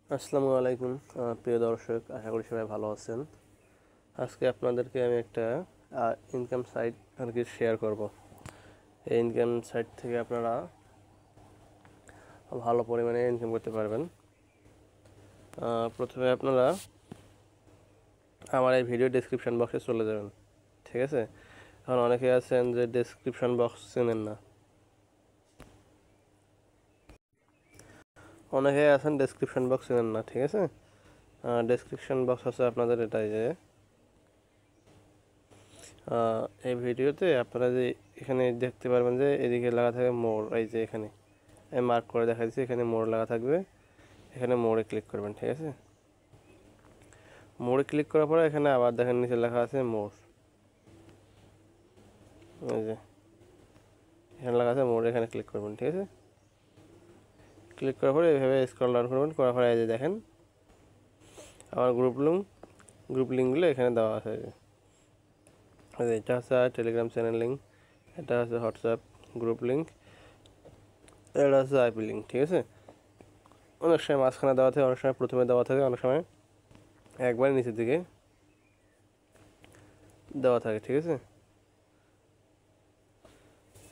আসসালামু আলাইকুম প্রিয় দর্শক, আশা করি সবাই ভালো আছেন। আজকে আপনাদেরকে আমি একটা ইনকাম সাইট আর কি শেয়ার করব। এই ইনকাম সাইট থেকে আপনারা ভালো পরিমাণে ইনকাম করতে পারবেন। প্রথমে আপনারা আমার এই ভিডিও ডেসক্রিপশন বক্সে চলে যাবেন, ঠিক আছে? এখন অনেকে আছেন যে ডেসক্রিপশন বক্স চেনেন না, ঠিক আছে? ডেসক্রিপশন বক্স হচ্ছে আপনাদের এটাই যে এই ভিডিওতে আপনারা যে এখানে দেখতে পারবেন যে এদিকে লাগা থাকে মোর, এই যে এখানে আমি মার্ক করে দেখা দিচ্ছি, এখানে মোড় লাগা থাকবে। এখানে মোড়ে ক্লিক করবেন, ঠিক আছে? মোড়ে ক্লিক করার পরে এখানে আবার দেখেন নিচে লেখা আছে মোড়, এই যে এখানে লেখা আছে মোড়, এখানে ক্লিক করবেন, ঠিক আছে? ক্লিক করার পরে এইভাবে স্ক্রল ডাউন করবেন, করার পরে এই যে দেখেন আমার গ্রুপ লিঙ্কগুলো এখানে দেওয়া আছে। এই যে এটা হচ্ছে টেলিগ্রাম চ্যানেল লিঙ্ক, এটা হচ্ছে হোয়াটসঅ্যাপ গ্রুপ লিঙ্ক, এটা হচ্ছে আইপি লিঙ্ক, ঠিক আছে? অনেক সময় মাঝখানে দেওয়া থাকে, অনেক সময় প্রথমে দেওয়া থাকে, অনেক সময় একবার নিচের দিকে দেওয়া থাকে, ঠিক আছে?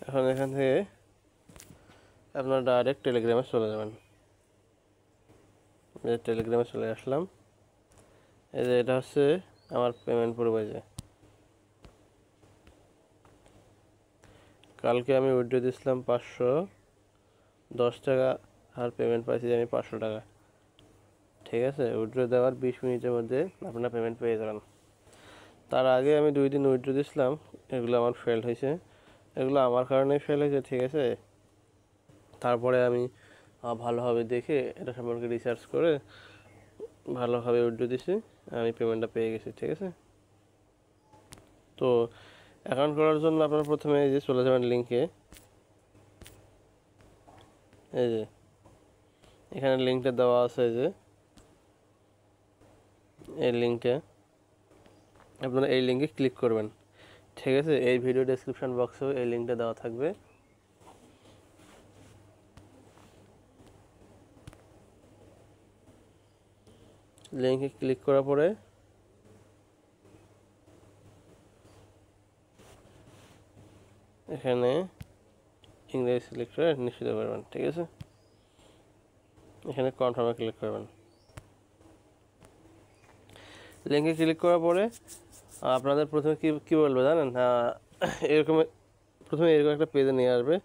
এখন এখান থেকে আপনারা ডাইরেক্ট টেলিগ্রামে চলে যাবেন। এই টেলিগ্রামে চলে আসলাম। এই যে এটা হচ্ছে আমার পেমেন্ট প্রোফাইল। কালকে আমি উইথড্র দিয়েছিলাম 510 টাকা, আর পেমেন্ট পাইছি আমি 500 টাকা, ঠিক আছে? উইথড্র দেওয়ার 20 মিনিটের মধ্যে আপনারা পেমেন্ট পেয়ে যাবেন। তার আগে আমি 2 দিন উইথড্র দিয়েছিলাম, এগুলো আমার ফেল হয়েছে, এগুলো আমার কারণেই ফেল হয়েছে, ঠিক আছে? তারপরে আমি ভালোভাবে দেখে এটা সম্পর্কে রিসার্চ করে ভালোভাবে উইথড্র দিছি, আমি পেমেন্টটা পেয়ে গেছি, ঠিক আছে? তো অ্যাকাউন্ট করার জন্য আপনারা প্রথমে এই যে চলে যাবেন লিঙ্কে, এই যে এখানে লিঙ্কটা দেওয়া আছে, এই যে এই লিঙ্কে আপনারা এই লিঙ্কে ক্লিক করবেন, ঠিক আছে? এই ভিডিও ডেসক্রিপশন বক্সেও এই লিঙ্কটা দেওয়া থাকবে। লিঙ্কে ক্লিক করার পরে এখানে ইংরেজি সিলেক্ট করে নিশ্চিত করবেন, ঠিক আছে? এখানে কনফার্মে ক্লিক করবেন। লিঙ্কে ক্লিক করার পরে আপনাদের প্রথমে কি বলবে জানেন? এরকম প্রথমে এরকম একটা পেজে নিয়ে আসবে।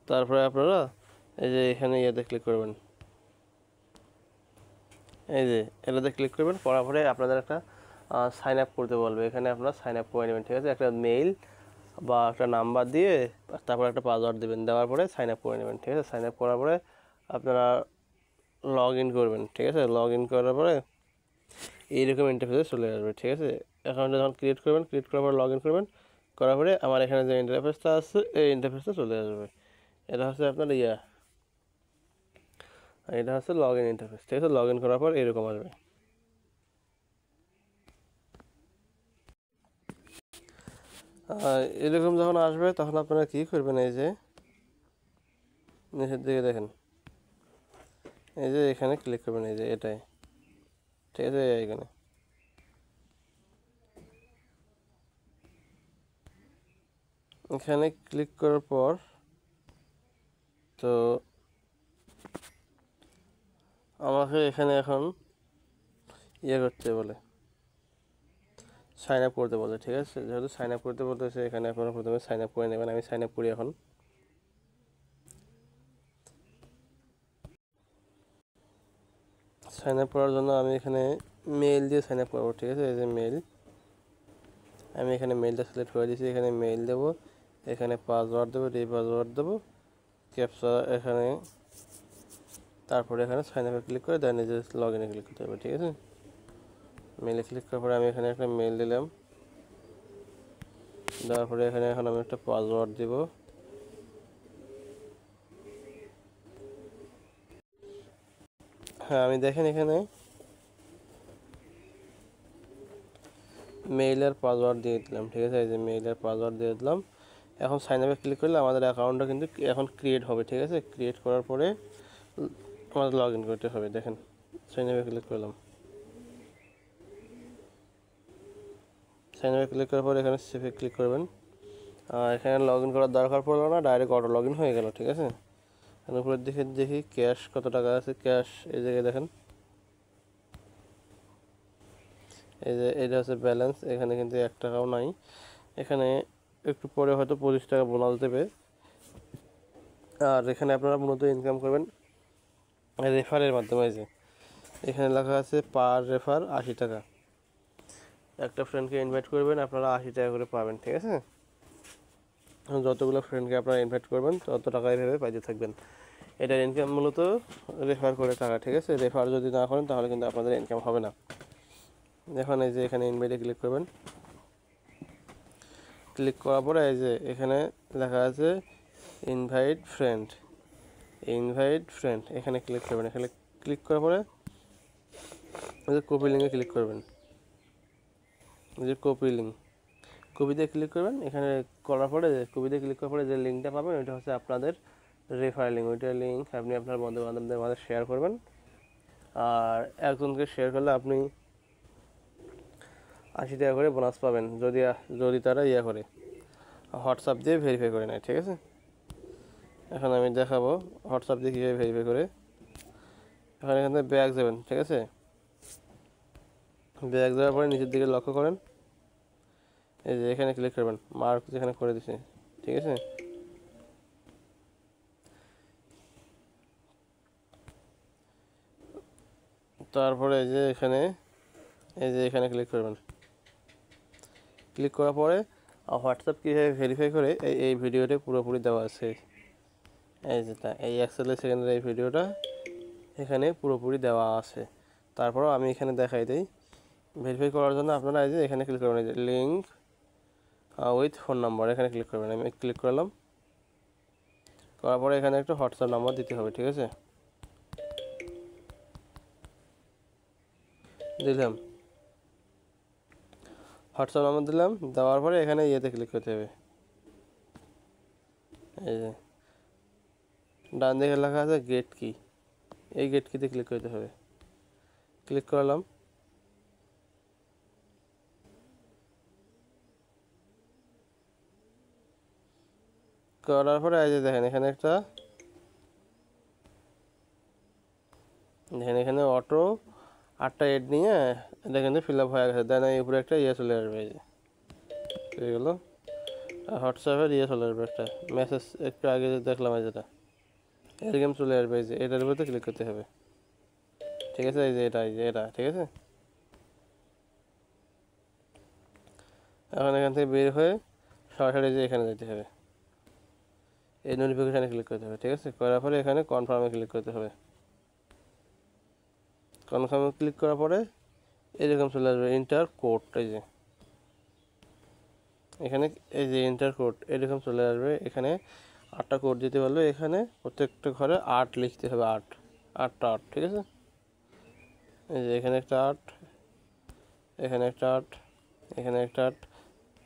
তারপরে আপনারা এই যে এখানে ইয়েতে ক্লিক করবেন, এই যে এটাতে ক্লিক করবেন, করার পরে আপনাদের একটা সাইন আপ করতে বলবে। এখানে আপনারা সাইন আপ করে নেবেন, ঠিক আছে? একটা মেইল বা একটা নাম্বার দিয়ে তারপর একটা পাসওয়ার্ড দেবেন, দেওয়ার পরে সাইন আপ করে নেবেন, ঠিক আছে? সাইন আপ করার পরে আপনারা লগ ইন করবেন, ঠিক আছে? লগ ইন করার পরে এইরকম ইন্টারফেসে চলে আসবে, ঠিক আছে? অ্যাকাউন্টটা যখন ক্রিয়েট করবেন, ক্রিয়েট করার পর লগ ইন করবেন, করার পরে আমার এখানে যে ইন্টারফেসটা আছে এই ইন্টারফেসটা চলে আসবে। এটা হচ্ছে আপনার এটা হচ্ছে লগ ইন ইন্টারফেস, ঠিক আছে? লগ ইন করার পর এরকম আসবে। এরকম যখন আসবে তখন আপনারা কী করবেন, এই যে নিচের দিকে দেখেন, এই যে এখানে ক্লিক করবেন, এই যে এটাই, ঠিক আছে? এখানে এখানে ক্লিক করার পর তো আমাকে এখানে এখন করতে বলে, সাইন আপ করতে বলে, ঠিক আছে? যেহেতু সাইন আপ করতে বলতেছে, এখানে আপনারা প্রথমে সাইন আপ করে নেবেন। আমি সাইন আপ করি এখন। সাইন আপ করার জন্য আমি এখানে মেইল দিয়ে সাইন আপ করবো, ঠিক আছে? এই যে মেইল, আমি এখানে মেইলটা সিলেক্ট করে দিয়েছি, এখানে মেইল দেবো, এখানে পাসওয়ার্ড দেবো, পাসওয়ার্ড দেবো, ক্যাপচা এখানে, তারপরে এখানে সাইন আপে ক্লিক করে দেন এই যে লগ ইনে ক্লিক করতে হবে, ঠিক আছে? মেইলে ক্লিক করার পরে আমি এখানে একটা মেইল দিলাম, দেওয়ার পরে এখানে এখন আমি একটা পাসওয়ার্ড দিব। হ্যাঁ, আমি দেখেন এখানে মেইলের পাসওয়ার্ড দিয়ে দিলাম, ঠিক আছে? এই যে মেইলের পাসওয়ার্ড দিয়ে দিলাম। এখন সাইন আপে ক্লিক করলে আমাদের অ্যাকাউন্টটা কিন্তু এখন ক্রিয়েট হবে, ঠিক আছে? ক্রিয়েট করার পরে আমাদের লগ ইন করতে হবে, দেখেন সাইন আপে ক্লিক করলাম। সাইন আপে ক্লিক করার পর এখানে সেভে ক্লিক করবেন। এখানে লগ ইন করার দরকার পড়লো না, ডাইরেক্ট অটো লগ ইন হয়ে গেল। ঠিক আছে, উপরের দিকে দেখি ক্যাশ কত টাকা আছে। ক্যাশ এই জায়গায় দেখেন, এই যে এটা হচ্ছে ব্যালেন্স। এখানে কিন্তু 1 টাকাও নাই। এখানে একটু পরে হয়তো 25 টাকা বোনাস দেবে। আর এখানে আপনারা মূলত ইনকাম করবেন রেফারের মাধ্যমে। যে এখানে লেখা আছে পার রেফার 80 টাকা। একটা ফ্রেন্ডকে ইনভাইট করবেন, আপনারা 80 টাকা করে পাবেন। ঠিক আছে, যতগুলো ফ্রেন্ডকে আপনারা ইনভাইট করবেন তত টাকা এইভাবে পাইতে থাকবেন। এটার ইনকাম মূলত রেফার করে টাকা। ঠিক আছে, রেফার যদি না করেন তাহলে কিন্তু আপনাদের ইনকাম হবে না। এখন এই যে এখানে ইনভাইটে ক্লিক করবেন। ক্লিক করার পরে এই যে এখানে লেখা আছে ইনভাইট ফ্রেন্ড, ইনভাইট ফ্রেন্ড, এখানে ক্লিক করবেন। এখানে ক্লিক করার পরে এই যে কপি লিঙ্কে ক্লিক করবেন। এই যে কপি লিঙ্ক, কপিতে ক্লিক করবেন। এখানে করার পরে কপিতে ক্লিক করার পরে যে লিঙ্কটা পাবেন ওইটা হচ্ছে আপনাদের রেফার লিঙ্ক। ওইটার লিঙ্ক আপনি আপনার বন্ধু বান্ধবদের মাঝে শেয়ার করবেন। আর একজনকে শেয়ার করলে আপনি 80 টাকা করে বোনাস পাবেন, যদি তারা করে হোয়াটসঅ্যাপ দিয়ে ভেরিফাই করে নেয়। ঠিক আছে, এখন আমি দেখাবো হোয়াটসঅ্যাপ দিয়ে কীভাবে ভেরিফাই করে। এখন এখান থেকে ব্যাক যাবেন। ঠিক আছে, ব্যাক যাওয়ার পরে নিচের দিকে লক্ষ্য করেন, এই যে এখানে ক্লিক করবেন, মার্ক যেখানে করে দিছে। ঠিক আছে, তারপরে এই যে এখানে ক্লিক করবেন। ক্লিক করার পরে হোয়াটসঅ্যাপ কীভাবে ভেরিফাই করে এই ভিডিওটা পুরোপুরি দেওয়া আছে। এই যেটা এই 41 সেকেন্ডের এই ভিডিওটা এখানে পুরোপুরি দেওয়া আছে। তারপরও আমি এখানে দেখাই দিই, ভেরিফাই করার জন্য আপনারা এই যে এখানে ক্লিক করবেন, এই যে লিঙ্ক উইথ ফোন নাম্বার, এখানে ক্লিক করবেন। আমি ক্লিক করলাম, করার পরে এখানে একটা হোয়াটসঅ্যাপ নাম্বার দিতে হবে। ঠিক আছে, দিলাম হোয়াটসঅ্যাপ নাম্বার দিলাম। দেওয়ার পরে এখানে ইয়েতে ক্লিক করতে হবে, এই যে ডান দিকে লেখা আছে গেট কি, এই গেট কিতে ক্লিক করতে হবে। ক্লিক করলাম, করার পরে এই যে দেখেন এখানে অটো 8টা এড নিয়ে এটা কিন্তু ফিল আপ হয়ে গেছে। দেন এই উপরে একটা চলে আসবে, এই যে হয়ে গেলো হোয়াটসঅ্যাপের চলে আসবে একটা মেসেজ। একটু আগে দেখলাম এই যেটা এরকম চলে আসবে, এই যে এটার উপরে ক্লিক করতে হবে। ঠিক আছে, এই যে এটা ঠিক আছে। এখন এখান থেকে বের হয়ে সরাসরি যে এখানে যেতে হবে, এই নোটিফিকেশানে ক্লিক করতে হবে। ঠিক আছে, করার পরে এখানে কনফার্মে ক্লিক করতে হবে। কনফার্মে ক্লিক করার পরে এরকম চলে আসবে ইন্টার কোড, এই যে এখানে এই যে ইন্টার কোড এরকম চলে আসবে। এখানে 8টা কোড দিতে পারলে এখানে প্রত্যেকটা ঘরে 8 লিখতে হবে, 8টা 8। ঠিক আছে, এই যে এখানে একটা 8, এখানে একটা 8, এখানে একটা 8,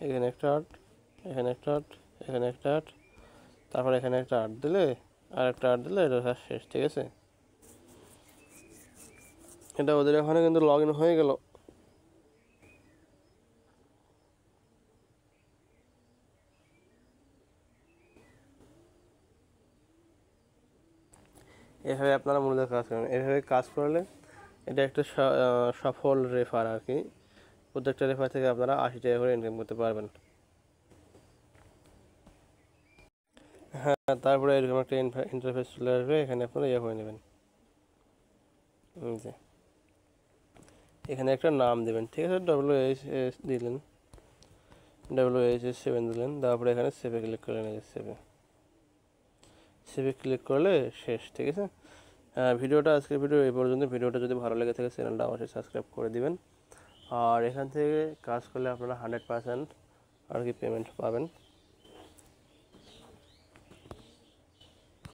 এখানে একটা 8, এখানে একটা 8, এখানে একটা 8, তারপর এখানে একটা 8 দিলে আর একটা 8 দিলে এটা শেষ। ঠিক আছে, এটা ওদের এখানে কিন্তু লগ ইন হয়ে গেল। এভাবে আপনারা মূলত কাজ করেন। এভাবে কাজ করলে এটা একটা সফল রেফার আর কি। প্রত্যেকটা রেফার থেকে আপনারা 80 টাকা করে ইনকাম করতে পারবেন। হ্যাঁ, তারপরে এরকম একটা ইন্টারফেস চলে আসবে। এখানে আপনারা করে নেবেন, যে এখানে একটা নাম দেবেন। ঠিক আছে, WHS দিলেন, WHS7 দিলেন। তারপরে এখানে সেভে ক্লিক করলেন, এই যে সেভে ক্লিক করলে শেষ। ঠিক আছে, আজকের ভিডিও এই পর্যন্ত। ভিডিওটা যদি ভালো লেগে থাকে চ্যানেলটা অবশ্যই সাবস্ক্রাইব করে দিবেন। আর এখান থেকে কাজ করলে আপনারা 100% আর কি পেমেন্ট পাবেন।